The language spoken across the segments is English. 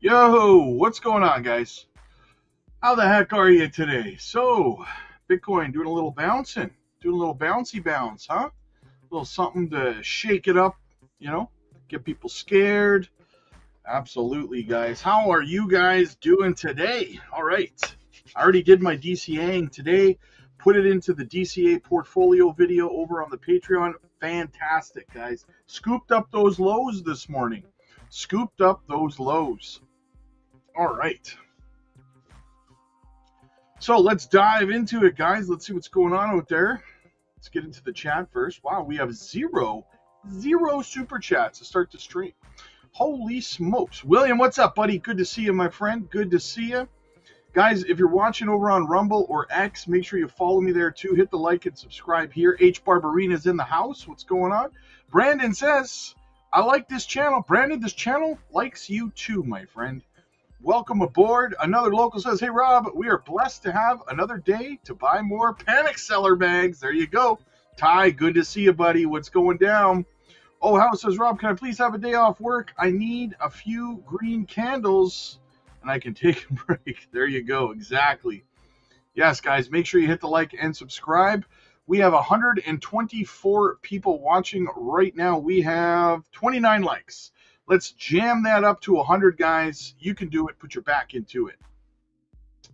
Yo, what's going on, guys? How the heck are you today? So, Bitcoin doing a little bouncing, doing a little bouncy bounce, huh? A little something to shake it up, get people scared. Absolutely, guys. How are you guys doing today? All right. I already did my DCAing today. Put it into the DCA portfolio video over on the Patreon. Fantastic, guys. Scooped up those lows this morning. Scooped up those lows. All right. So let's dive into it, guys. Let's see what's going on out there. Let's get into the chat first. Wow, we have zero super chats to start the stream. Holy smokes. William, what's up, buddy? Good to see you, my friend. Good to see you. Guys, if you're watching over on Rumble or X, make sure you follow me there too. Hit the like and subscribe here. H. Barbarina's in the house. What's going on? Brandon says, I like this channel. Brandon, this channel likes you too, my friend. Welcome aboard. Another local says, hey, Rob, we are blessed to have another day to buy more panic seller bags. There you go. Ty, good to see you, buddy. What's going down? Oh, House says, Rob, can I please have a day off work? I need a few green candles and I can take a break. There you go. Exactly. Yes, guys, make sure you hit the like and subscribe. We have 124 people watching right now. We have 29 likes. Let's jam that up to 100, guys. You can do it. Put your back into it.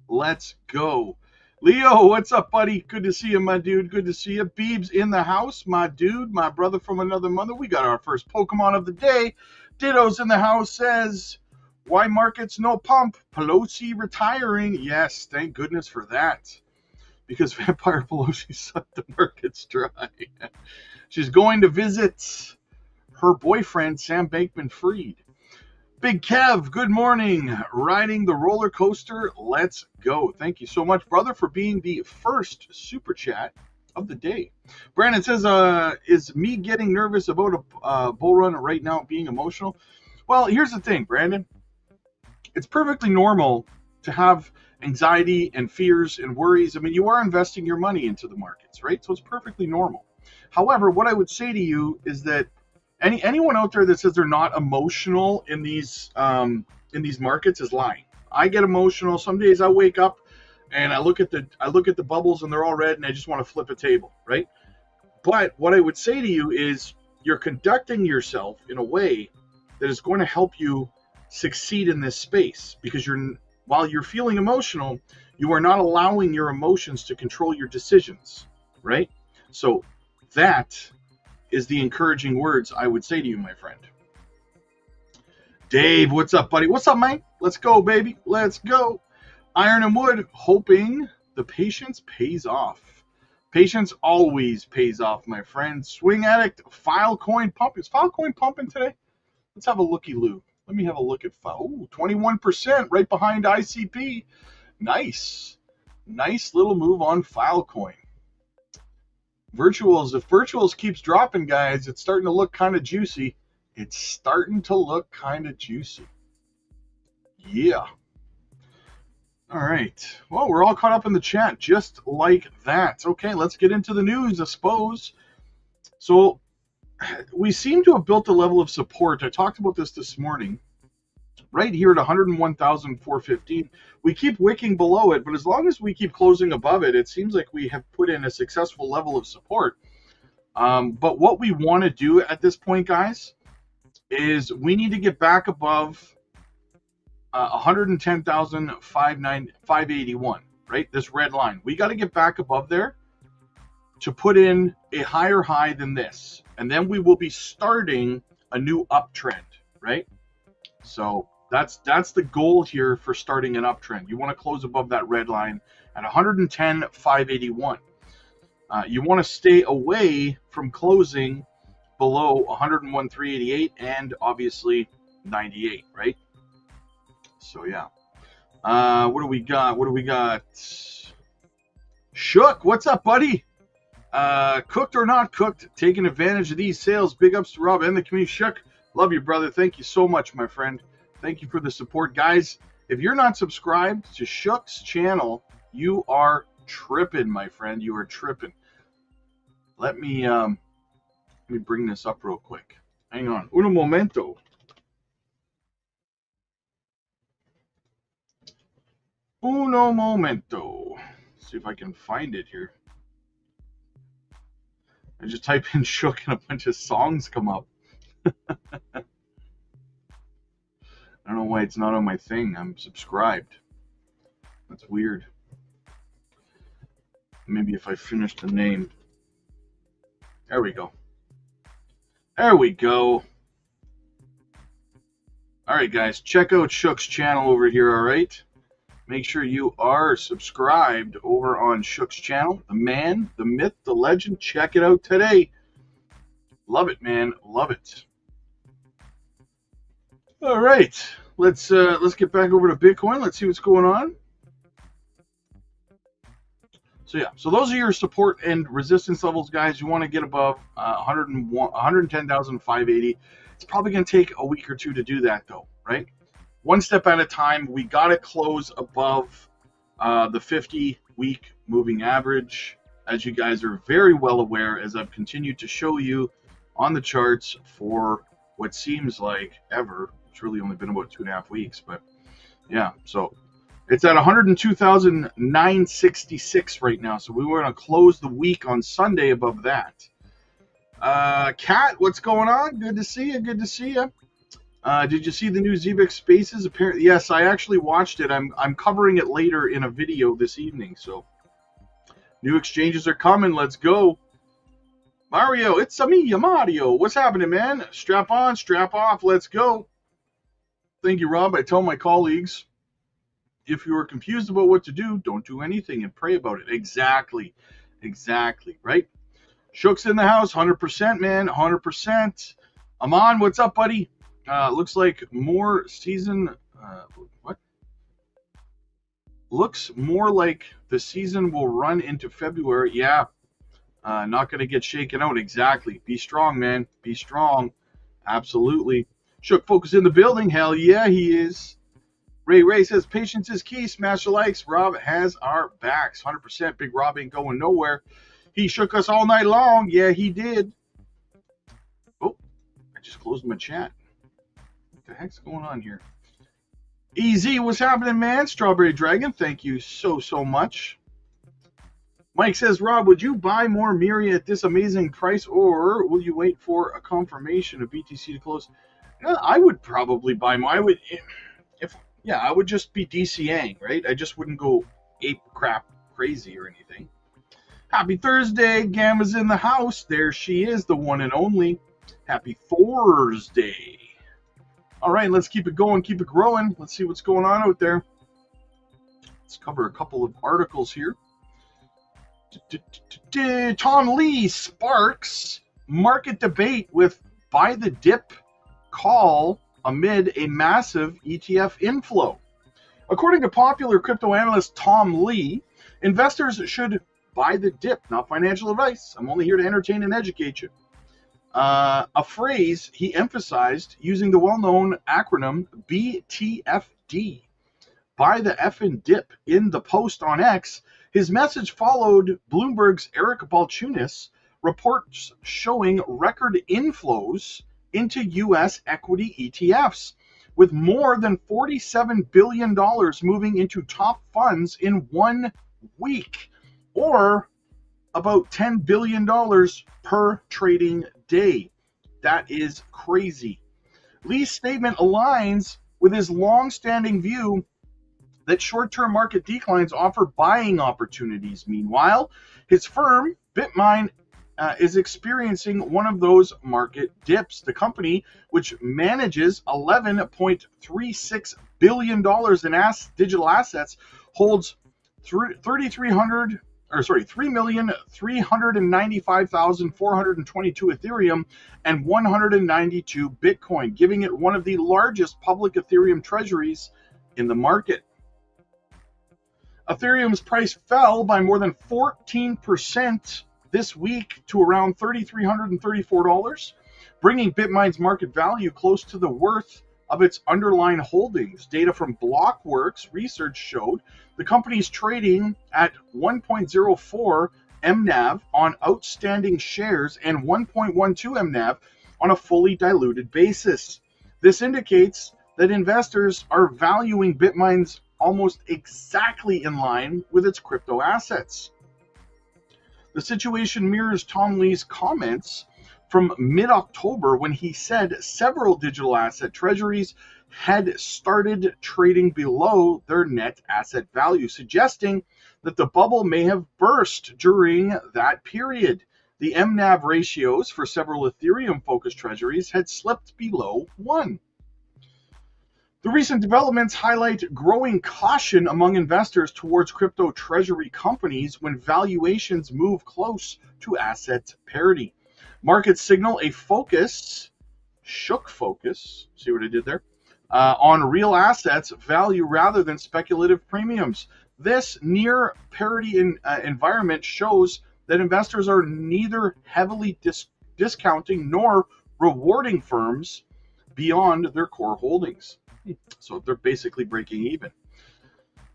Let's go. Leo, what's up, buddy? Good to see you, my dude. Good to see you. Beebs in the house, my dude, my brother from another mother. We got our first Pokemon of the day. Ditto's in the house says, why markets no pump? Pelosi retiring. Yes, thank goodness for that. Because Vampire Pelosi sucked the markets dry. She's going to visit her boyfriend, Sam Bankman-Fried. Big Kev, good morning. Riding the roller coaster. Let's go. Thank you so much, brother, for being the first super chat of the day. Brandon says, is me getting nervous about a bull run right now being emotional? Well, here's the thing, Brandon. It's perfectly normal to have anxiety and fears and worries. I mean, you are investing your money into the markets, right? So it's perfectly normal. However, what I would say to you is that anyone out there that says they're not emotional in these markets is lying. I get emotional. Some days I wake up and I look at the bubbles and they're all red and I just want to flip a table, right? But what I would say to you is you're conducting yourself in a way that is going to help you succeed in this space, because while you're feeling emotional, you are not allowing your emotions to control your decisions, right? So that is the encouraging words I would say to you, my friend. Dave, what's up, buddy? What's up, man? Let's go, baby. Let's go. Iron and wood, hoping the patience pays off. Patience always pays off, my friend. Swing addict, Filecoin pump. Is Filecoin pumping today? Let's have a looky-loo. Let me have a look at File. Ooh, 21% right behind ICP. Nice. Nice little move on Filecoin. Virtuals, if Virtuals keeps dropping, guys, it's starting to look kind of juicy. It's starting to look kind of juicy. Yeah. All right. Well, we're all caught up in the chat just like that. Okay, let's get into the news, I suppose. So we seem to have built a level of support. I talked about this morning. Right here at 101,415. We keep wicking below it, but as long as we keep closing above it, it seems like we have put in a successful level of support. But what we want to do at this point, guys, is we need to get back above 110,581, right? This red line. We got to get back above there to put in a higher high than this. And then we will be starting a new uptrend, right? So that's the goal here for starting an uptrend. You want to close above that red line at 110,581. You want to stay away from closing below 101,388 and obviously 98, right? So yeah. What do we got? Shook, what's up, buddy? Cooked or not cooked, taking advantage of these sales. Big ups to Rob and the community. Shook, love you, brother. Thank you so much, my friend. Thank you for the support. Guys, if you're not subscribed to Shook's channel, you are tripping, my friend. You are tripping. Let me bring this up real quick. Hang on. Un momento. Uno momento. See if I can find it here. I just type in Shook and a bunch of songs come up. I don't know why it's not on my thing. I'm subscribed. That's weird. Maybe if I finish the name. There we go. There we go. All right, guys. Check out Shook's channel over here, all right? Make sure you are subscribed over on Shook's channel. The man, the myth, the legend. Check it out today. Love it, man. Love it. All right, let's get back over to Bitcoin. Let's see what's going on. So yeah, so those are your support and resistance levels, guys. You want to get above 110,580. It's probably going to take a week or two to do that, though, right? One step at a time. We got to close above the 50-week moving average, as you guys are very well aware, as I've continued to show you on the charts for what seems like ever. It's really only been about 2.5 weeks, but yeah, so it's at 102,966 right now. So we were going to close the week on Sunday above that. Kat, what's going on? Good to see you. Good to see you. Did you see the new Zebix Spaces? Apparently, yes, I actually watched it. I'm covering it later in a video this evening. So new exchanges are coming. Let's go. Mario, it's me, Mario. What's happening, man? Strap on, strap off. Let's go. Thank you, Rob. I tell my colleagues, if you are confused about what to do, don't do anything and pray about it. Exactly. Exactly, right? Shook's in the house, 100%, man, 100%. Aman, what's up, buddy? Looks like more season. What? Looks more like the season will run into February. Yeah, not going to get shaken out. Exactly. Be strong, man. Be strong. Absolutely. Shook Focus in the building. Hell yeah, he is. Ray says patience is key. Smash the likes. Rob has our backs. 100%. Big Rob ain't going nowhere. He shook us all night long. Yeah, he did. Oh, I just closed my chat. What the heck's going on here? EZ, what's happening, man? Strawberry Dragon, thank you so much. Mike says, Rob, would you buy more Miri at this amazing price, or will you wait for a confirmation of BTC to close? I would probably buy more. I would just be DCAing, right? I just wouldn't go ape crap crazy or anything. Happy Thursday. Gamma's in the house. There she is, the one and only. Happy Thursday. All right, let's keep it going, keep it growing. Let's see what's going on out there. Let's cover a couple of articles here. Tom Lee sparks market debate with buy the dip call amid a massive ETF inflow. According to popular crypto analyst Tom Lee, investors should buy the dip, not financial advice. I'm only here to entertain and educate you. A phrase he emphasized using the well-known acronym BTFD, buy the effing dip, in the post on X. His message followed Bloomberg's Eric Balchunas reports showing record inflows into U.S. equity ETFs, with more than $47 billion moving into top funds in 1 week, or about $10 billion per trading day. That is crazy. Lee's statement aligns with his long-standing view that short-term market declines offer buying opportunities. Meanwhile, his firm, BitMine, is experiencing one of those market dips. The company, which manages $11.36 billion in digital assets, holds 3,395,422 Ethereum and 192 Bitcoin, giving it one of the largest public Ethereum treasuries in the market. Ethereum's price fell by more than 14% this week to around $3,334, bringing BitMine's market value close to the worth of its underlying holdings. Data from Blockworks research showed the company's trading at 1.04 MNAV on outstanding shares and 1.12 MNAV on a fully diluted basis. This indicates that investors are valuing BitMine's almost exactly in line with its crypto assets. The situation mirrors Tom Lee's comments from mid-October, when he said several digital asset treasuries had started trading below their net asset value, suggesting that the bubble may have burst during that period. The MNAV ratios for several Ethereum-focused treasuries had slipped below 1. The recent developments highlight growing caution among investors towards crypto treasury companies when valuations move close to asset parity. Markets signal a shook focus, see what I did there, on real assets value rather than speculative premiums. This near parity environment shows that investors are neither heavily discounting nor rewarding firms beyond their core holdings. So they're basically breaking even.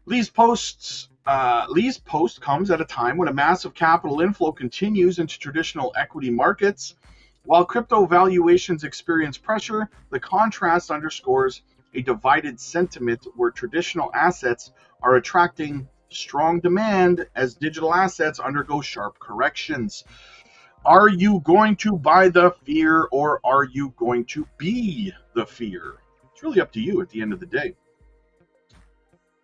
Lee's post comes at a time when a massive capital inflow continues into traditional equity markets. While crypto valuations experience pressure, the contrast underscores a divided sentiment where traditional assets are attracting strong demand as digital assets undergo sharp corrections. Are you going to buy the fear, or are you going to be the fear? It's really up to you at the end of the day.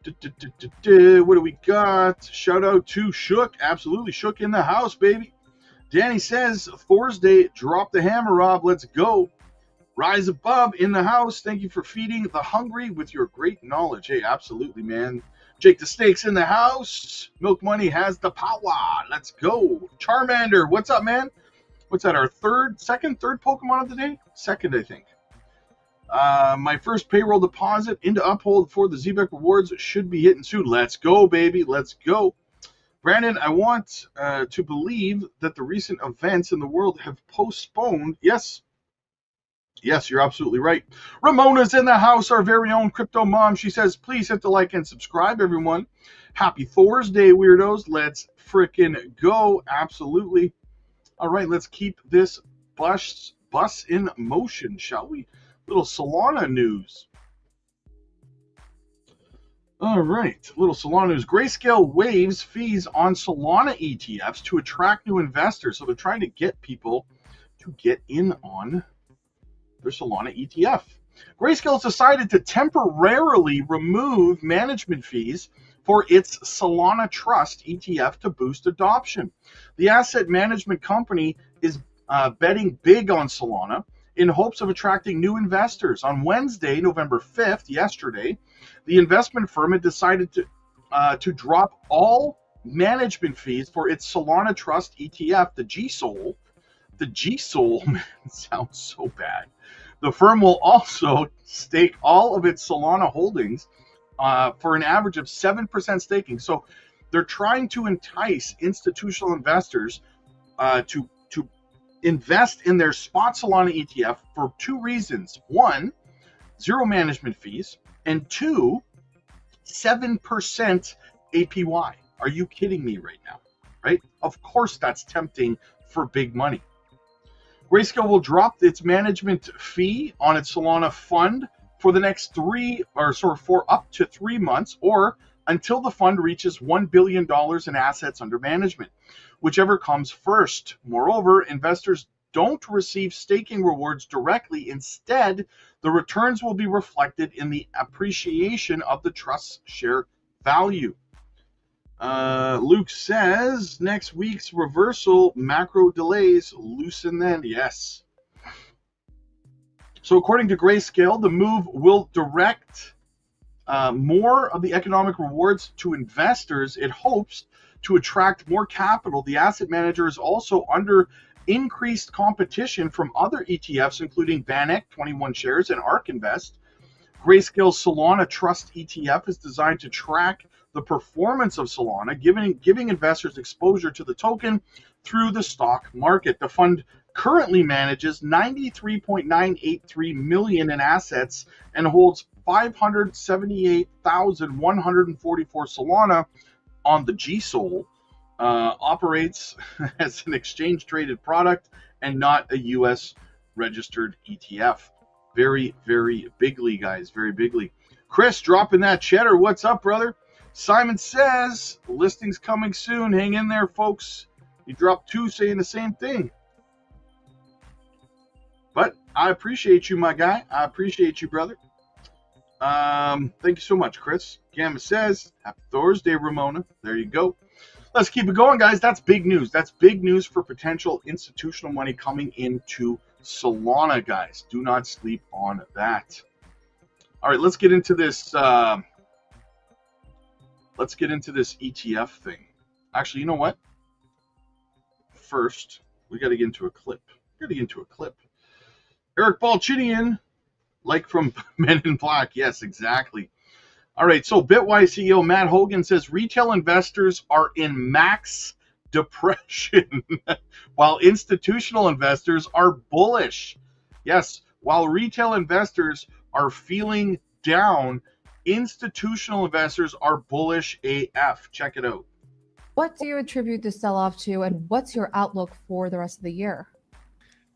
What do we got? Shout out to Shook. Absolutely. Shook in the house, baby. Danny says, Thursday, drop the hammer, Rob. Let's go. Rise above in the house. Thank you for feeding the hungry with your great knowledge. Hey, absolutely, man. Jake the Snake's in the house. Milk Money has the power. Let's go. Charmander, what's up, man? What's that, our third Pokemon of the day? 2nd, I think. My first payroll deposit into Uphold for the ZBEC rewards should be hitting soon. Let's go, baby. Let's go. Brandon, I want to believe that the recent events in the world have postponed. Yes, you're absolutely right. Ramona's in the house, our very own crypto mom. She says, please hit the like and subscribe, everyone. Happy Thursday, weirdos. Let's frickin' go. Absolutely. All right, let's keep this bus in motion, shall we? Little Solana news. All right, little Solana news. Grayscale waives fees on Solana ETFs to attract new investors. So they're trying to get people to get in on their Solana ETF. Grayscale has decided to temporarily remove management fees for its Solana Trust ETF to boost adoption. The asset management company is betting big on Solana in hopes of attracting new investors. On Wednesday, November 5th, yesterday, the investment firm had decided to drop all management fees for its Solana Trust ETF, the GSOL. The GSOL sounds so bad. The firm will also stake all of its Solana holdings for an average of 7% staking. So they're trying to entice institutional investors to invest in their spot Solana ETF for 2 reasons. 1, 0 management fees, and 2, 7% APY. Are you kidding me right now? Right? Of course that's tempting for big money. Grayscale will drop its management fee on its Solana fund for the next for up to 3 months, or until the fund reaches $1 billion in assets under management, whichever comes first. Moreover, investors don't receive staking rewards directly. Instead, the returns will be reflected in the appreciation of the trust's share value. Luke says, next week's reversal, macro delays, loosen then. Yes. So according to Grayscale, the move will direct more of the economic rewards to investors. It hopes to attract more capital. The asset manager is also under increased competition from other ETFs, including VanEck, 21 shares, and ARK Invest. Grayscale's Solana Trust ETF is designed to track the performance of Solana, giving investors exposure to the token through the stock market. The fund currently manages $93.983 million in assets and holds 578,144 Solana on the GSOL. Operates as an exchange-traded product and not a U.S. registered ETF. Very, very bigly, guys. Very bigly. Chris, dropping that cheddar. What's up, brother? Simon says, listing's coming soon. Hang in there, folks. You dropped 2 saying the same thing. But I appreciate you, my guy. I appreciate you, brother. Thank you so much, Chris. Gamma says, happy Thursday, Ramona. There you go. Let's keep it going, guys. That's big news. That's big news for potential institutional money coming into Solana, guys. Do not sleep on that. All right, let's get into this. Let's get into this ETF thing. Actually, you know what? First, we got to get into a clip. Eric Balchinian, like from Men in Black. Yes, exactly. All right, so Bitwise CEO Matt Hogan says retail investors are in max depression while institutional investors are bullish. Yes, while retail investors are feeling down, institutional investors are bullish AF. Check it out. What do you attribute the sell-off to, and what's your outlook for the rest of the year?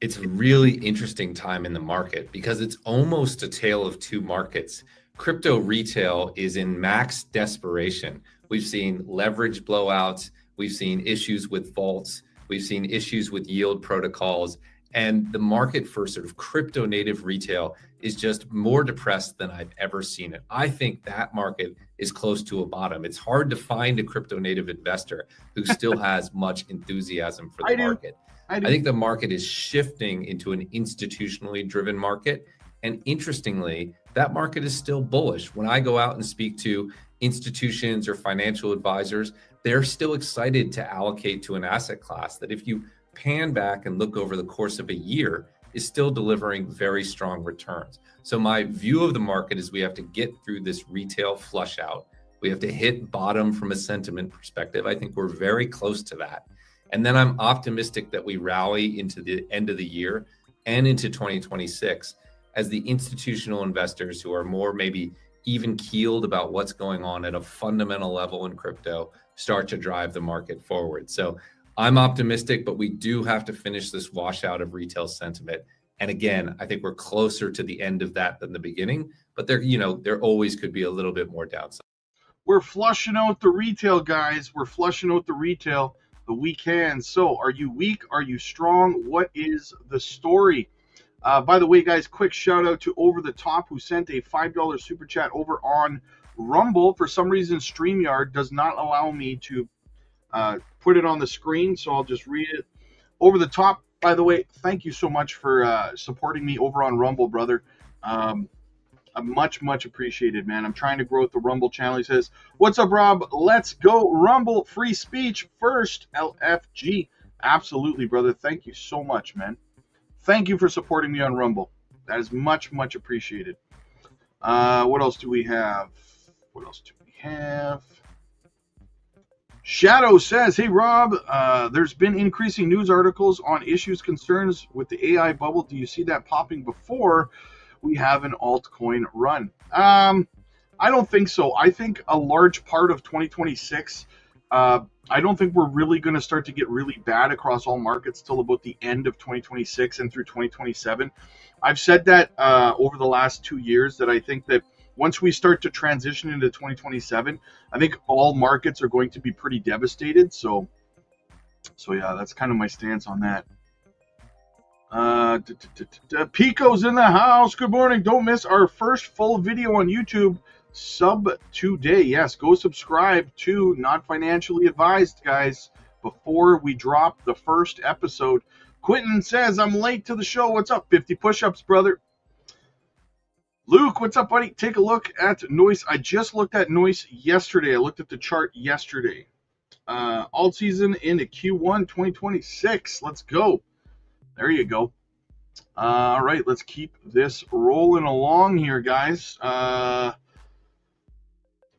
It's a really interesting time in the market because it's almost a tale of 2 markets. Crypto retail is in max desperation. We've seen leverage blowouts. We've seen issues with vaults. We've seen issues with yield protocols. And the market for sort of crypto native retail is just more depressed than I've ever seen it. I think that market is close to a bottom. It's hard to find a crypto native investor who still has much enthusiasm for the market. I think the market is shifting into an institutionally driven market. And interestingly, that market is still bullish. When I go out and speak to institutions or financial advisors, they're still excited to allocate to an asset class that if you pan back and look over the course of a year, is still delivering very strong returns. So my view of the market is we have to get through this retail flush out. We have to hit bottom from a sentiment perspective. I think we're very close to that. And then I'm optimistic that we rally into the end of the year and into 2026 as the institutional investors who are more maybe even keeled about what's going on at a fundamental level in crypto start to drive the market forward. So I'm optimistic, but we do have to finish this washout of retail sentiment. And again, I think we're closer to the end of that than the beginning, but there always could be a little bit more downside. We're flushing out the retail, guys. We're flushing out the retail, the weak hands. So are you weak? Are you strong? What is the story? By the way, guys, quick shout out to Over the Top, who sent a $5 super chat over on Rumble. For some reason, StreamYard does not allow me to put it on the screen, so I'll just read it. Over the Top, by the way, thank you so much for supporting me over on Rumble, brother. Much appreciated, man. I'm trying to grow the Rumble channel. He says, "What's up, Rob? Let's go Rumble. Free speech first, LFG." Absolutely, brother. Thank you so much, man. Thank you for supporting me on Rumble. That is much appreciated. What else do we have? Shadow says, "Hey, Rob, there's been increasing news articles on issues, concerns with the AI bubble. Do you see that popping before we have an altcoin run?" I don't think so. I think a large part of 2026, I don't think we're really going to start to get really bad across all markets till about the end of 2026 and through 2027. I've said that over the last 2 years, that I think that once we start to transition into 2027, I think all markets are going to be pretty devastated. So yeah, that's kind of my stance on that. Pico's in the house. Good morning. Don't miss our first full video on YouTube. Sub today. Yes, go subscribe to Not Financially Advised, guys, before we drop the first episode. Quentin says, "I'm late to the show. What's up? 50 push-ups, brother." Luke, what's up, buddy? Take a look at Noise. I just looked at Noise yesterday. I looked at the chart yesterday. Alt season into Q1 2026. Let's go. There you go. All right, let's keep this rolling along here, guys.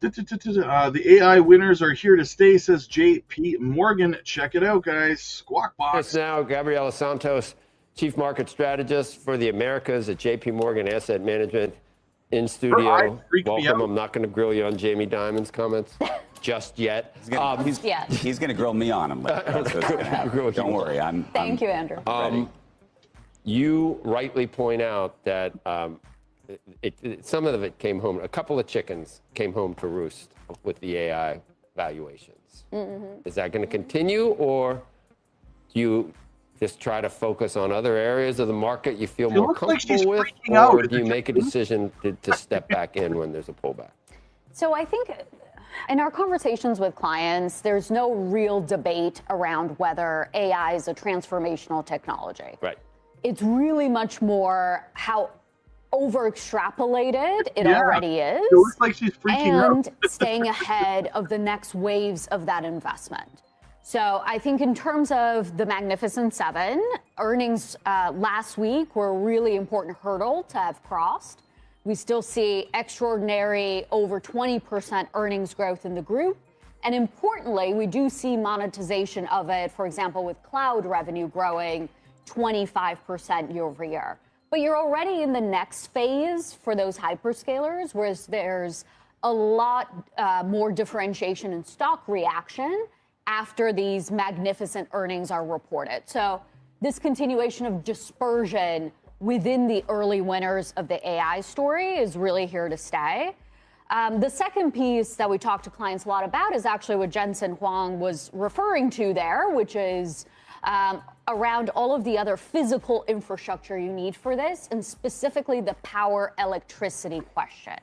The AI winners are here to stay, says JP Morgan. Check it out, guys. Squawk Box. Yes, now, Gabriela Santos, Chief Market Strategist for the Americas at JP Morgan Asset Management, in studio. Welcome. I'm not going to grill you on Jamie Dimon's comments just yet. He's going to grill me on them. That's what's going to happen. Don't worry. Thank you, Andrew. You rightly point out that some of it came home. A couple of chickens came home to roost with the AI valuations. Is that going to continue, or do you just try to focus on other areas of the market you feel more comfortable with, or do you make a decision to step back in when there's a pullback? So I think in our conversations with clients, there's no real debate around whether AI is a transformational technology. Right. It's really much more how over-extrapolated it already is, it looks like she's freaking and out. staying ahead of the next waves of that investment. So I think in terms of the Magnificent Seven, earnings last week were a really important hurdle to have crossed. We still see extraordinary over 20% earnings growth in the group. And importantly, we do see monetization of it, for example, with cloud revenue growing 25% year over year. But you're already in the next phase for those hyperscalers, whereas there's a lot more differentiation in stock reaction after these magnificent earnings are reported. So this continuation of dispersion within the early winners of the AI story is really here to stay. The second piece that we talk to clients a lot about is actually what Jensen Huang was referring to there, which is around all of the other physical infrastructure you need for this, and specifically the power electricity question,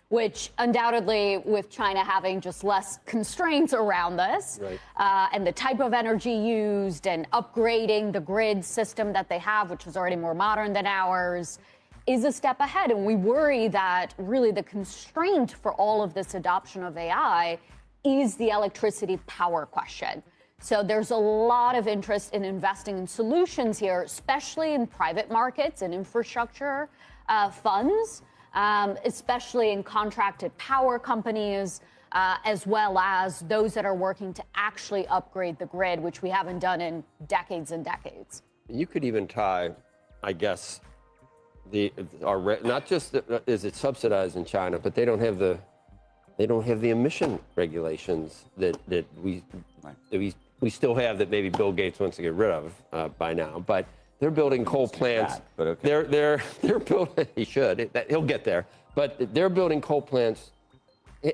which undoubtedly, with China having just less constraints around this, and the type of energy used and upgrading the grid system that they have, which is already more modern than ours, is a step ahead. And we worry that really the constraint for all of this adoption of AI is the electricity power question. So there's a lot of interest in investing in solutions here, especially in private markets and infrastructure funds, especially in contracted power companies, as well as those that are working to actually upgrade the grid, which we haven't done in decades and decades. You could even tie, I guess, not just is it subsidized in China, but they don't have the emission regulations that we still have, that maybe Bill Gates wants to get rid of by now. But they're building coal plants. But okay. They're building. He should. He'll get there. But they're building coal plants.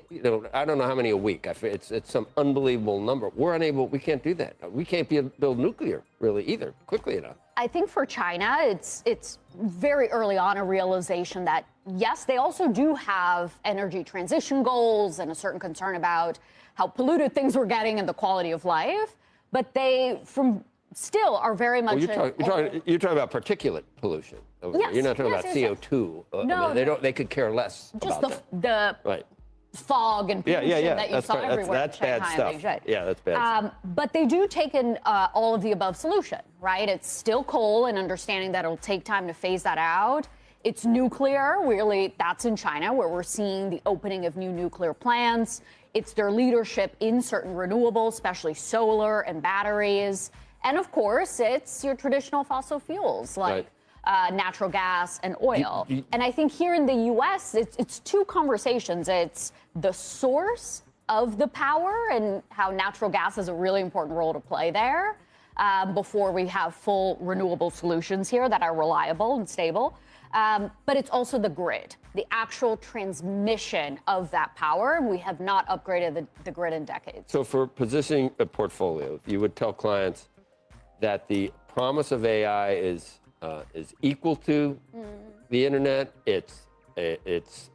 You know, I don't know how many a week. It's some unbelievable number. We're unable. We can't do that. We can't build nuclear really either quickly enough. I think for China, it's very early on a realization that, yes, they also do have energy transition goals and a certain concern about how polluted things were getting and the quality of life, but they still are very much. Well, you're talking about particulate pollution. Yes, you're not talking yes, about yes, CO2. No, they could care less just about that. the fog and pollution that you saw everywhere. That's bad stuff. Yeah, that's bad stuff. But they do take in all of the above solution, right? It's still coal, and understanding that it'll take time to phase that out. It's nuclear, really, that's in China, where we're seeing the opening of new nuclear plants. It's their leadership in certain renewables, especially solar and batteries. And of course, it's your traditional fossil fuels like natural gas and oil. And I think here in the US, it's two conversations. It's the source of the power and how natural gas has a really important role to play there before we have full renewable solutions here that are reliable and stable. But it's also the grid, the actual transmission of that power. And we have not upgraded the grid in decades. So for positioning a portfolio, you would tell clients that the promise of AI is equal to the internet. It's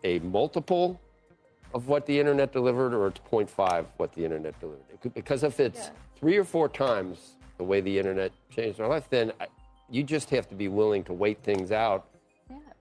a multiple of what the internet delivered, or it's 0.5 what the internet delivered. Because if it's 3 or 4 times the way the internet changed our life, then you just have to be willing to wait things out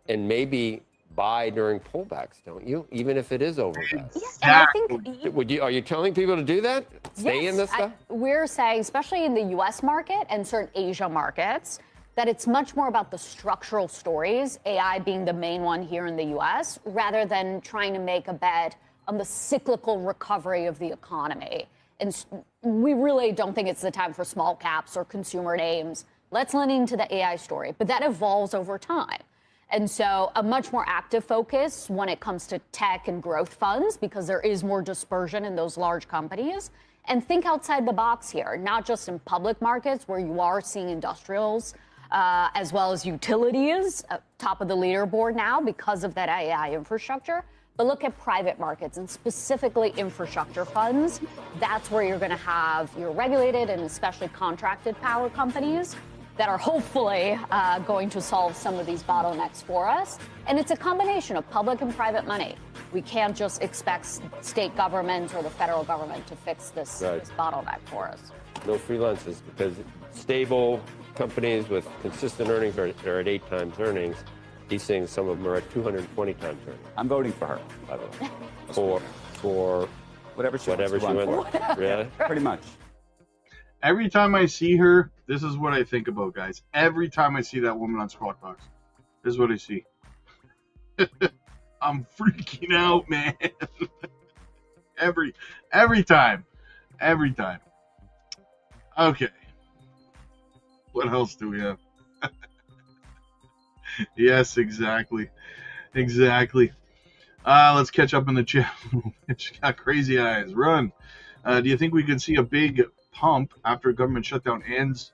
and maybe buy during pullbacks, don't you? Even if it is overvalued. Yes, and I think are you telling people to do that? Stay in this stuff? We're saying, especially in the US market and certain Asia markets, that it's much more about the structural stories, AI being the main one here in the US, rather than trying to make a bet on the cyclical recovery of the economy. And we really don't think it's the time for small caps or consumer names. Let's lean into the AI story, but that evolves over time. And so a much more active focus when it comes to tech and growth funds, because there is more dispersion in those large companies. And think outside the box here, not just in public markets where you are seeing industrials, as well as utilities, top of the leaderboard now because of that AI infrastructure. But look at private markets and specifically infrastructure funds. That's where you're going to have your regulated and especially contracted power companies that are hopefully going to solve some of these bottlenecks for us. And it's a combination of public and private money. We can't just expect state governments or the federal government to fix this bottleneck for us. No free lunches, because stable companies with consistent earnings are at 8 times earnings. These things, some of them are at 220 times earnings. I'm voting for her, by the way. For whatever she went for. Really? Pretty much. Every time I see her, this is what I think about, guys. Every time I see that woman on Squawk Box, this is what I see. I'm freaking out, man. every time. Okay. What else do we have? Yes, exactly. Let's catch up in the chat. She got crazy eyes. Run. Do you think we can see a big pump after government shutdown ends?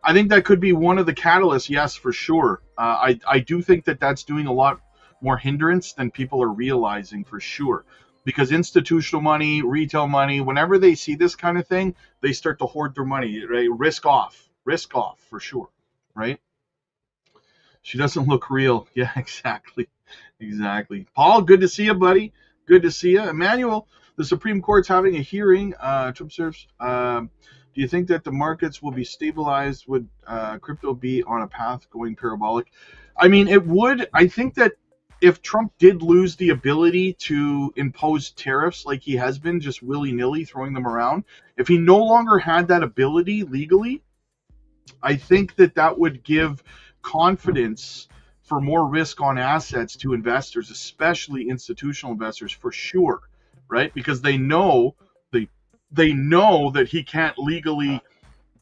I think that could be one of the catalysts. Yes, for sure. I do think that that's doing a lot more hindrance than people are realizing, for sure. Because institutional money, retail money, whenever they see this kind of thing, they start to hoard their money, right? Risk off, for sure, right? She doesn't look real. Yeah, exactly. Paul, good to see you, buddy. Good to see you. Emmanuel, the Supreme Court's having a hearing. Trump serves. Do you think that the markets will be stabilized? Would crypto be on a path going parabolic? I mean, it would. I think that if Trump did lose the ability to impose tariffs like he has been, just willy-nilly throwing them around, if he no longer had that ability legally, I think that would give confidence for more risk on assets to investors, especially institutional investors, for sure, right? Because they know that he can't legally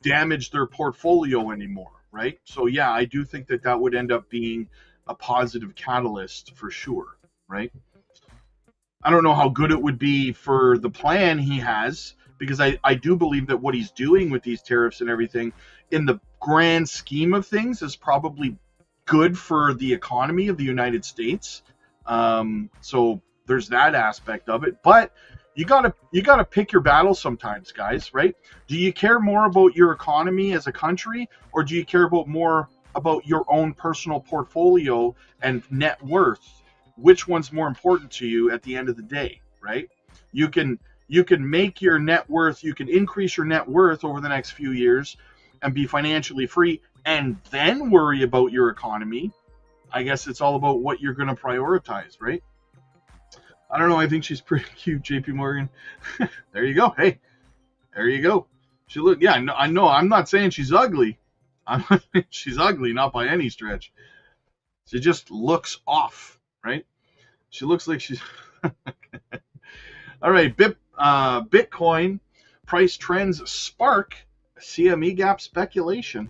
damage their portfolio anymore, right? So yeah, I do think that would end up being a positive catalyst for sure, right? I don't know how good it would be for the plan he has, because I do believe that what he's doing with these tariffs and everything in the grand scheme of things is probably good for the economy of the United States. So there's that aspect of it, but you gotta pick your battles sometimes, guys, right? Do you care more about your economy as a country, or do you care more about your own personal portfolio and net worth? Which one's more important to you at the end of the day, right? You can make your net worth, you can increase your net worth over the next few years and be financially free, and then worry about your economy. I guess it's all about what you're going to prioritize, right? I don't know. I think she's pretty cute, JP Morgan. There you go. Hey, there you go. She look. Yeah, I know. I'm not saying she's ugly. She's ugly, not by any stretch. She just looks off, right? She looks like she's. All right. Bitcoin price trends spark CME gap speculation.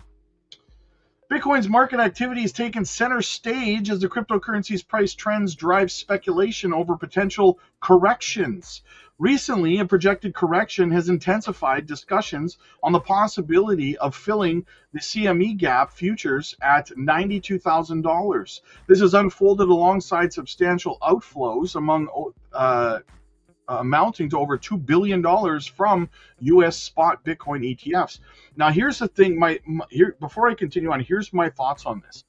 Bitcoin's market activity has taken center stage as the cryptocurrency's price trends drive speculation over potential corrections. Recently, a projected correction has intensified discussions on the possibility of filling the CME gap futures at $92,000. This has unfolded alongside substantial outflows amounting to over $2 billion from U.S. spot Bitcoin ETFs. Now, here's the thing. Before I continue on, here's my thoughts on this.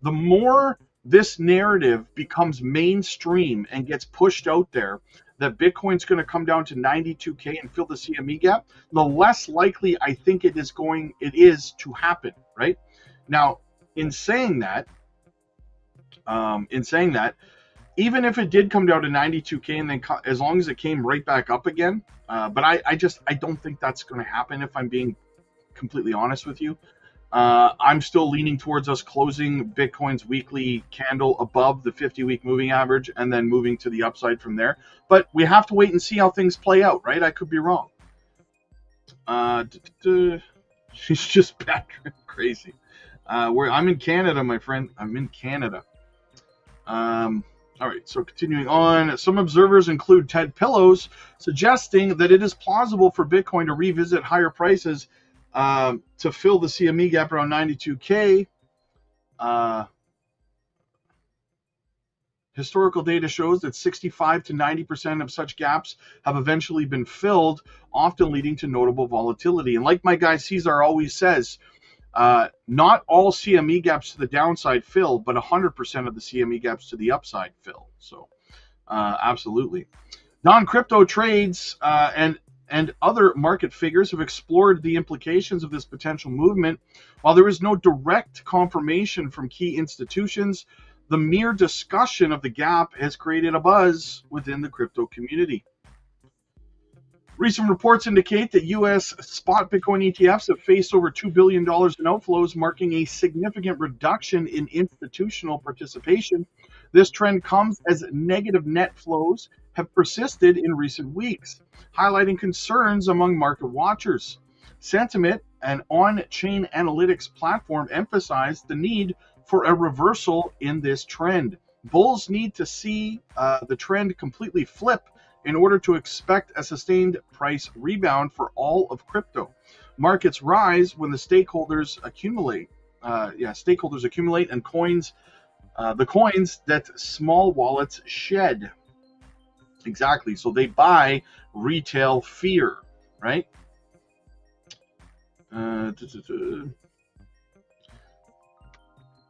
The more this narrative becomes mainstream and gets pushed out there, that Bitcoin's going to come down to 92K and fill the CME gap, the less likely I think it is to happen, right? Now, in saying that, even if it did come down to 92K and then as long as it came right back up again, but I don't think that's going to happen, if I'm being completely honest with you. I'm still leaning towards us closing Bitcoin's weekly candle above the 50-week moving average and then moving to the upside from there. But we have to wait and see how things play out, right? I could be wrong. She's just back crazy. I'm in Canada, my friend. I'm in Canada. All right, so continuing on, some observers include Ted Pillows suggesting that it is plausible for Bitcoin to revisit higher prices to fill the CME gap around 92K. Historical data shows that 65 to 90% of such gaps have eventually been filled, often leading to notable volatility. And like my guy Cesar always says, not all CME gaps to the downside fill, but 100% of the CME gaps to the upside fill. So, absolutely. Non-crypto trades and other market figures have explored the implications of this potential movement. While there is no direct confirmation from key institutions, the mere discussion of the gap has created a buzz within the crypto community. Recent reports indicate that U.S. spot Bitcoin ETFs have faced over $2 billion in outflows, marking a significant reduction in institutional participation. This trend comes as negative net flows have persisted in recent weeks, highlighting concerns among market watchers. Sentiment, an on-chain analytics platform, emphasized the need for a reversal in this trend. Bulls need to see the trend completely flip in order to expect a sustained price rebound for all of crypto. Markets rise when the stakeholders accumulate. Stakeholders accumulate and the coins that small wallets shed. Exactly. So they buy retail fear, right?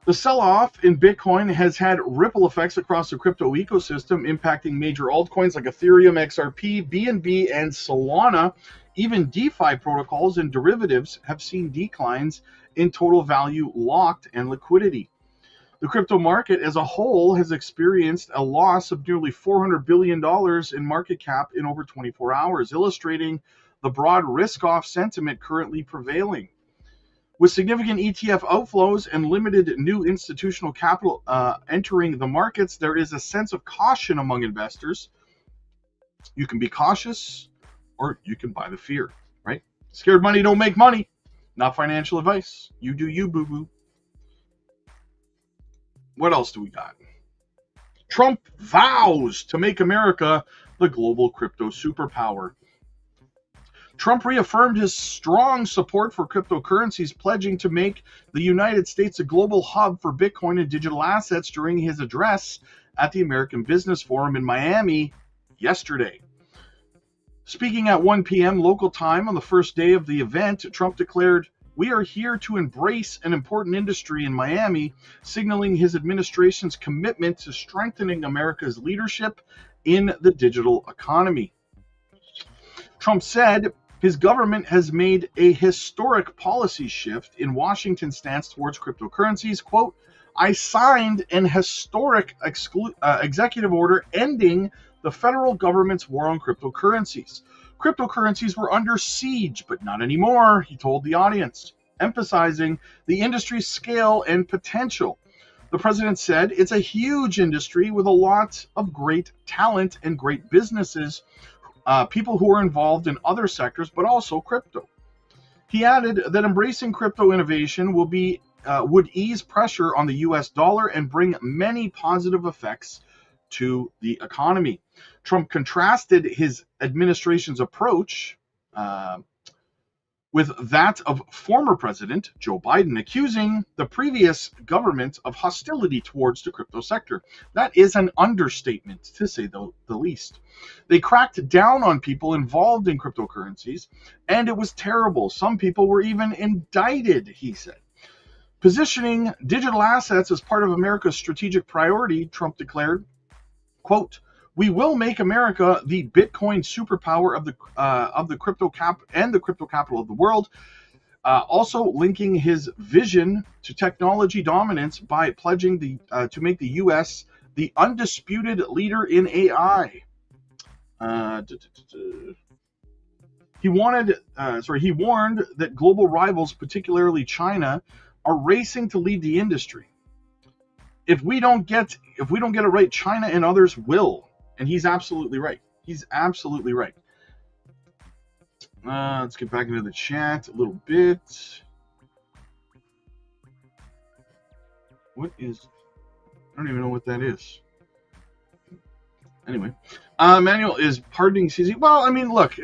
The sell-off in Bitcoin has had ripple effects across the crypto ecosystem, impacting major altcoins like Ethereum, XRP, BNB, and Solana. Even DeFi protocols and derivatives have seen declines in total value locked and liquidity. The crypto market as a whole has experienced a loss of nearly $400 billion in market cap in over 24 hours, illustrating the broad risk-off sentiment currently prevailing. With significant ETF outflows and limited new institutional capital entering the markets, there is a sense of caution among investors. You can be cautious or you can buy the fear, right? Scared money don't make money. Not financial advice. You do you, boo-boo. What else do we got? Trump vows to make America the global crypto superpower. Trump reaffirmed his strong support for cryptocurrencies, pledging to make the United States a global hub for Bitcoin and digital assets during his address at the American Business Forum in Miami yesterday. Speaking at 1 p.m. local time on the first day of the event, Trump declared, "We are here to embrace an important industry in Miami," signaling his administration's commitment to strengthening America's leadership in the digital economy. Trump said his government has made a historic policy shift in Washington's stance towards cryptocurrencies. Quote, "I signed an historic executive order ending the federal government's war on cryptocurrencies. Cryptocurrencies were under siege, but not anymore," he told the audience, emphasizing the industry's scale and potential. The president said it's a huge industry with a lot of great talent and great businesses, people who are involved in other sectors, but also crypto. He added that embracing crypto innovation would ease pressure on the U.S. dollar and bring many positive effects to the economy. Trump contrasted his administration's approach with that of former President Joe Biden, accusing the previous government of hostility towards the crypto sector. That is an understatement, to say the least. They cracked down on people involved in cryptocurrencies, and it was terrible. Some people were even indicted, he said. Positioning digital assets as part of America's strategic priority, Trump declared, quote, "We will make America the Bitcoin superpower of the crypto capital of the world," also linking his vision to technology dominance by pledging to make the U.S. the undisputed leader in AI. He warned that global rivals, particularly China, are racing to lead the industry. If we don't get it right, China and others will. And he's absolutely right. He's absolutely right. Let's get back into the chat a little bit. I don't even know what that is. Anyway, Manuel is pardoning CZ. Well, I mean, look,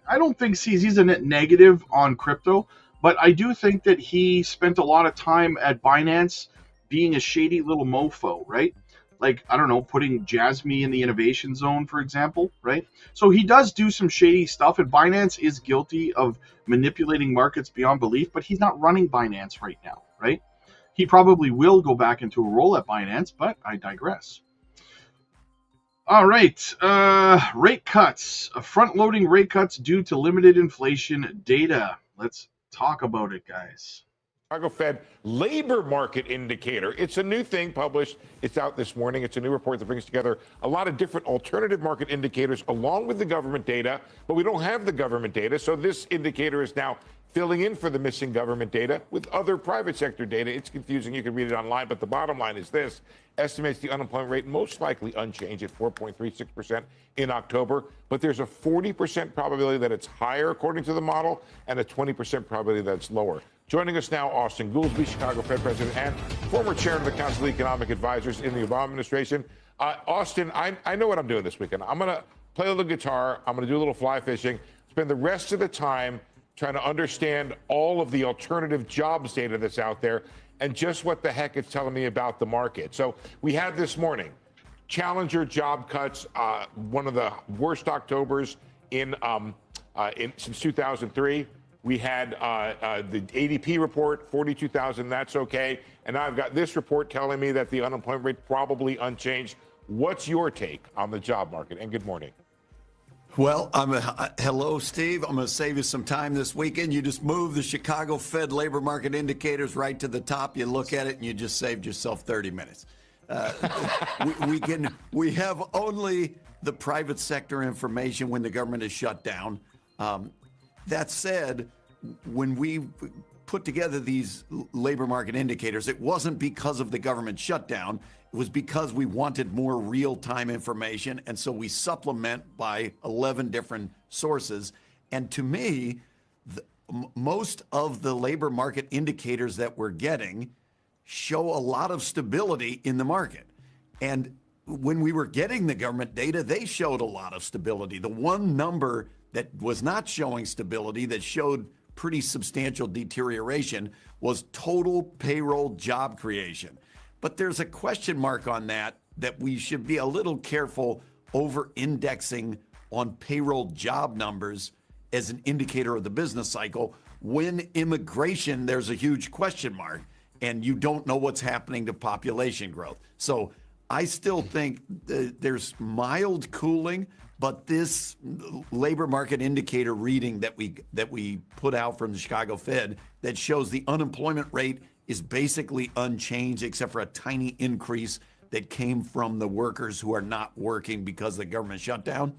I don't think CZ's a net negative on crypto, but I do think that he spent a lot of time at Binance being a shady little mofo, right? Like, I don't know, putting Jasmine in the innovation zone, for example, right? So he does do some shady stuff, and Binance is guilty of manipulating markets beyond belief, but he's not running Binance right now, right? He probably will go back into a role at Binance, but I digress. All right, rate cuts. Front-loading rate cuts due to limited inflation data. Let's talk about it, guys. Chicago Fed labor market indicator. It's a new thing published. It's out this morning. It's a new report that brings together a lot of different alternative market indicators along with the government data, but we don't have the government data. So this indicator is now filling in for the missing government data with other private sector data. It's confusing. You can read it online, but the bottom line is this. Estimates the unemployment rate most likely unchanged at 4.36% in October, but there's a 40% probability that it's higher according to the model and a 20% probability that it's lower. Joining us now, Austin Goolsbee, Chicago Fed president and former chair of the Council of Economic Advisors in the Obama administration. Austin, I know what I'm doing this weekend. I'm going to play a little guitar. I'm going to do a little fly fishing, spend the rest of the time trying to understand all of the alternative jobs data that's out there and just what the heck it's telling me about the market. So we had this morning, challenger job cuts, one of the worst Octobers since 2003. We had the ADP report, 42,000, that's okay. And now I've got this report telling me that the unemployment rate probably unchanged. What's your take on the job market? And good morning. Well, hello, Steve. I'm going to save you some time this weekend. You just move the Chicago Fed labor market indicators right to the top. You look at it, and you just saved yourself 30 minutes. We have only the private sector information when the government is shut down. That said, when we put together these labor market indicators, it wasn't because of the government shutdown. It was because we wanted more real-time information, and so we supplement by 11 different sources. And to me, most of the labor market indicators that we're getting show a lot of stability in the market. And when we were getting the government data, they showed a lot of stability. The one number that was not showing stability, that showed pretty substantial deterioration, was total payroll job creation. But there's a question mark on that we should be a little careful over-indexing on payroll job numbers as an indicator of the business cycle. When immigration, there's a huge question mark, and you don't know what's happening to population growth. So I still think there's mild cooling, but this labor market indicator reading that we put out from the Chicago Fed that shows the unemployment rate is basically unchanged except for a tiny increase that came from the workers who are not working because of the government shutdown.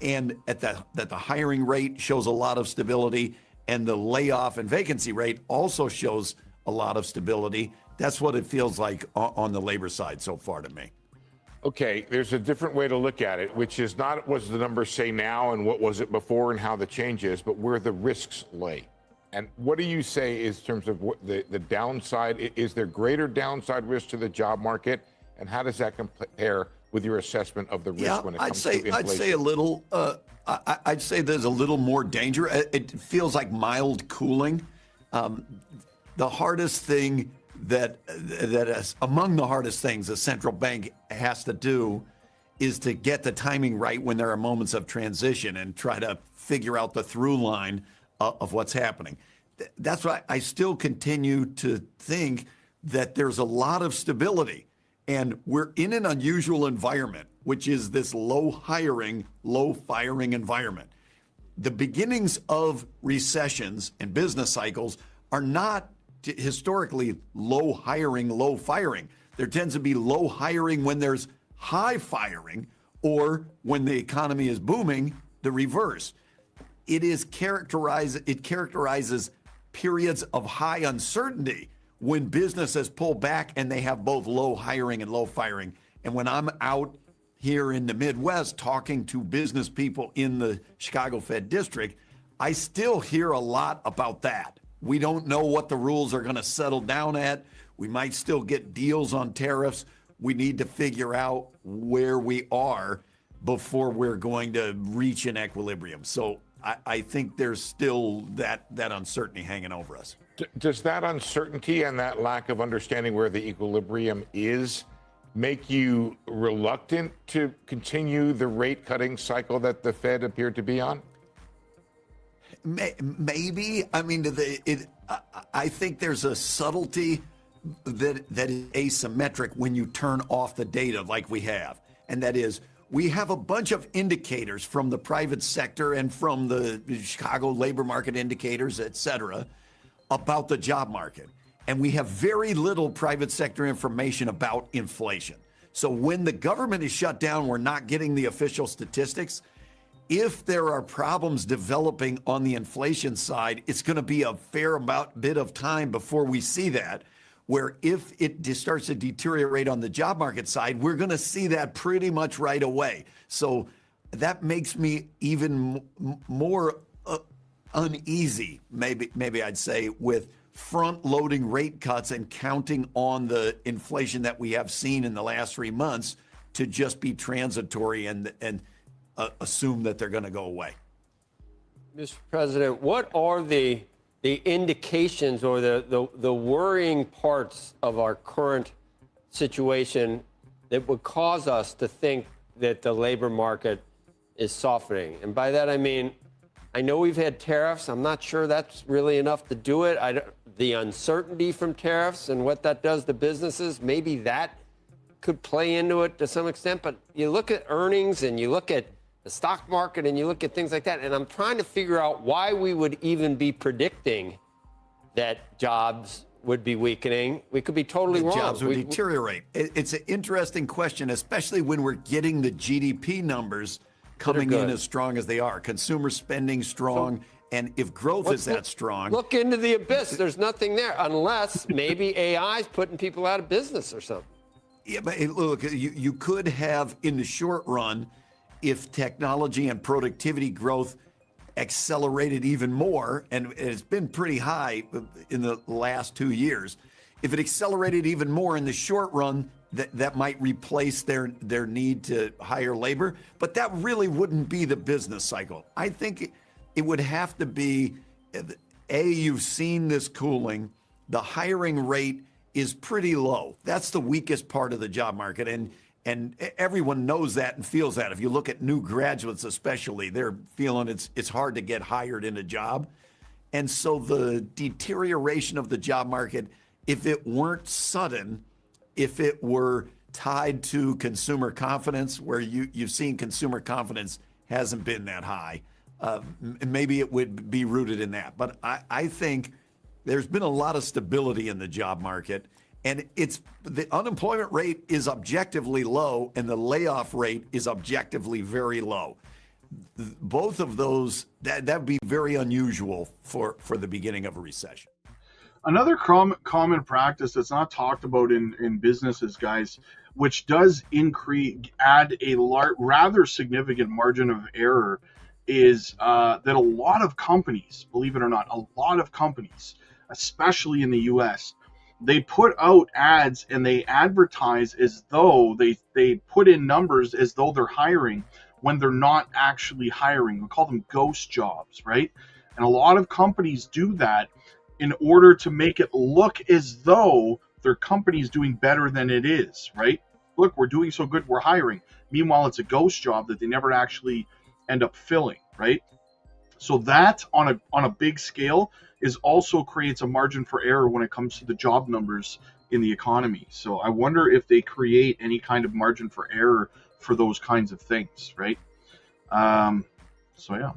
And at the hiring rate shows a lot of stability, and the layoff and vacancy rate also shows a lot of stability. That's what it feels like on the labor side so far to me. Okay, there's a different way to look at it, which is not what does the numbers say now and what was it before and how the change is, but where the risks lay. And what do you say in terms of what the downside? Is there greater downside risk to the job market? And how does that compare with your assessment of the risk when it comes to inflation? I'd say a little. I'd say there's a little more danger. It feels like mild cooling. The hardest thing that is among the hardest things a central bank has to do is to get the timing right when there are moments of transition and try to figure out the through line of what's happening. That's why I still continue to think that there's a lot of stability, and we're in an unusual environment, which is this low hiring, low firing environment. The beginnings of recessions and business cycles are not historically low hiring, low firing. There tends to be low hiring when there's high firing, or when the economy is booming, the reverse. It characterizes periods of high uncertainty when businesses pull back and they have both low hiring and low firing. And when I'm out here in the Midwest talking to business people in the Chicago Fed district, I still hear a lot about that. We don't know what the rules are going to settle down at. We might still get deals on tariffs. We need to figure out where we are before we're going to reach an equilibrium. So I think there's still that uncertainty hanging over us. Does that uncertainty and that lack of understanding where the equilibrium is make you reluctant to continue the rate cutting cycle that the Fed appeared to be on? Maybe. I mean, I think there's a subtlety that is asymmetric when you turn off the data like we have. And that is, we have a bunch of indicators from the private sector and from the Chicago labor market indicators, et cetera, about the job market. And we have very little private sector information about inflation. So when the government is shut down, we're not getting the official statistics. If there are problems developing on the inflation side, it's going to be a fair bit of time before we see that. Where if it starts to deteriorate on the job market side, we're going to see that pretty much right away. So that makes me even more uneasy, maybe I'd say, with front-loading rate cuts and counting on the inflation that we have seen in the last 3 months to just be transitory and assume that they're going to go away. Mr. President, what are the indications or the worrying parts of our current situation that would cause us to think that the labor market is softening? And by that, I mean, I know we've had tariffs. I'm not sure that's really enough to do it. The uncertainty from tariffs and what that does to businesses, maybe that could play into it to some extent. But you look at earnings and you look at the stock market and you look at things like that, and I'm trying to figure out why we would even be predicting that jobs would be weakening. We could be totally wrong. Jobs would deteriorate. It's an interesting question, especially when we're getting the GDP numbers coming in as strong as they are. Consumer spending strong, and if growth is that strong. Look into the abyss. There's nothing there, unless maybe AI is putting people out of business or something. Yeah, but look, you could have in the short run, if technology and productivity growth accelerated even more, and it's been pretty high in the last 2 years. If it accelerated even more in the short run, that might replace their need to hire labor, but that really wouldn't be the business cycle. I think it would have to be, you've seen this cooling. The hiring rate is pretty low. That's the weakest part of the job market, and everyone knows that and feels that. If you look at new graduates especially, they're feeling it's hard to get hired in a job. And so the deterioration of the job market, if it weren't sudden, if it were tied to consumer confidence, where you've seen consumer confidence hasn't been that high, maybe it would be rooted in that. But I think there's been a lot of stability in the job market. And the unemployment rate is objectively low, and the layoff rate is objectively very low. Both of those, that would be very unusual for the beginning of a recession. Another common practice that's not talked about in businesses, guys, which does add a rather significant margin of error, is that a lot of companies, believe it or not, a lot of companies, especially in the U.S., they put out ads and they advertise as though they put in numbers as though they're hiring when they're not actually hiring. We call them ghost jobs, right? And a lot of companies do that in order to make it look as though their company is doing better than it is, right? Look, we're doing so good, we're hiring. Meanwhile, it's a ghost job that they never actually end up filling, right? So that on a big scale also creates a margin for error when it comes to the job numbers in the economy. So I wonder if they create any kind of margin for error for those kinds of things, right? So yeah.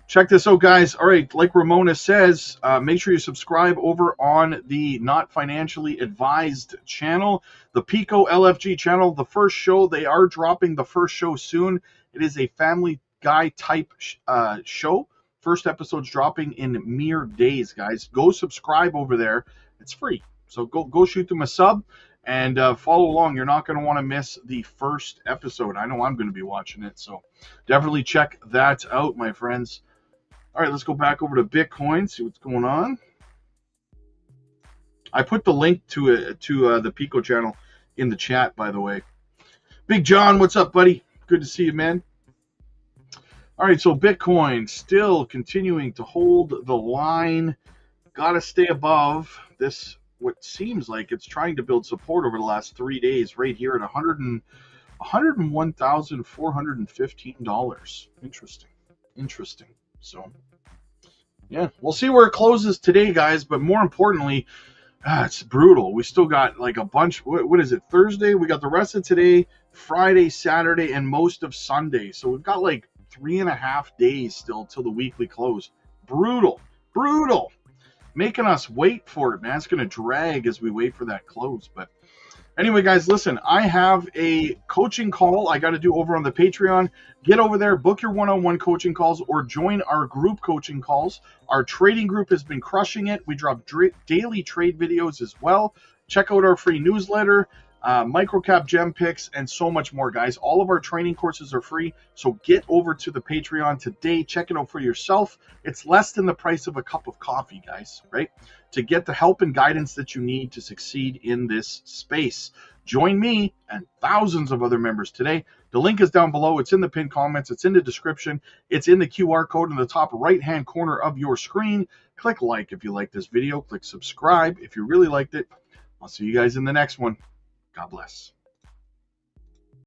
Check this out, guys. All right, like Ramona says, make sure you subscribe over on the Not Financially Advised channel, the Pico LFG channel. The first show, they are dropping the first show soon. It is a Family Guy type show. First episode's dropping in mere days, guys. Go subscribe over there. It's free. So go shoot them a sub and follow along. You're not going to want to miss the first episode. I know I'm going to be watching it, so definitely check that out, my friends. All right, let's go back over to Bitcoin, see what's going on. I put the link to the Pico channel in the chat, by the way. Big John, what's up, buddy? Good to see you, man. All right, so Bitcoin still continuing to hold the line. Got to stay above this, what seems like it's trying to build support over the last 3 days, right here at $101,415. Interesting. So, yeah, we'll see where it closes today, guys. But more importantly, it's brutal. We still got like a bunch. What is it? Thursday? We got the rest of today, Friday, Saturday, and most of Sunday. So we've got like 3.5 days still till the weekly close. Brutal. Making us wait for it, man. It's going to drag as we wait for that close. But anyway, guys, listen, I have a coaching call I got to do over on the Patreon. Get over there, book your one-on-one coaching calls, or join our group coaching calls. Our trading group has been crushing it. We drop daily trade videos as well. Check out our free newsletter, microcap gem picks, and so much more, guys. All of our training courses are free, so get over to the Patreon today. Check it out for yourself. It's less than the price of a cup of coffee, guys, right? To get the help and guidance that you need to succeed in this space. Join me and thousands of other members today. The link is down below. It's in the pinned comments. It's in the description. It's in the QR code in the top right-hand corner of your screen. Click like if you like this video. Click subscribe if you really liked it. I'll see you guys in the next one. God bless.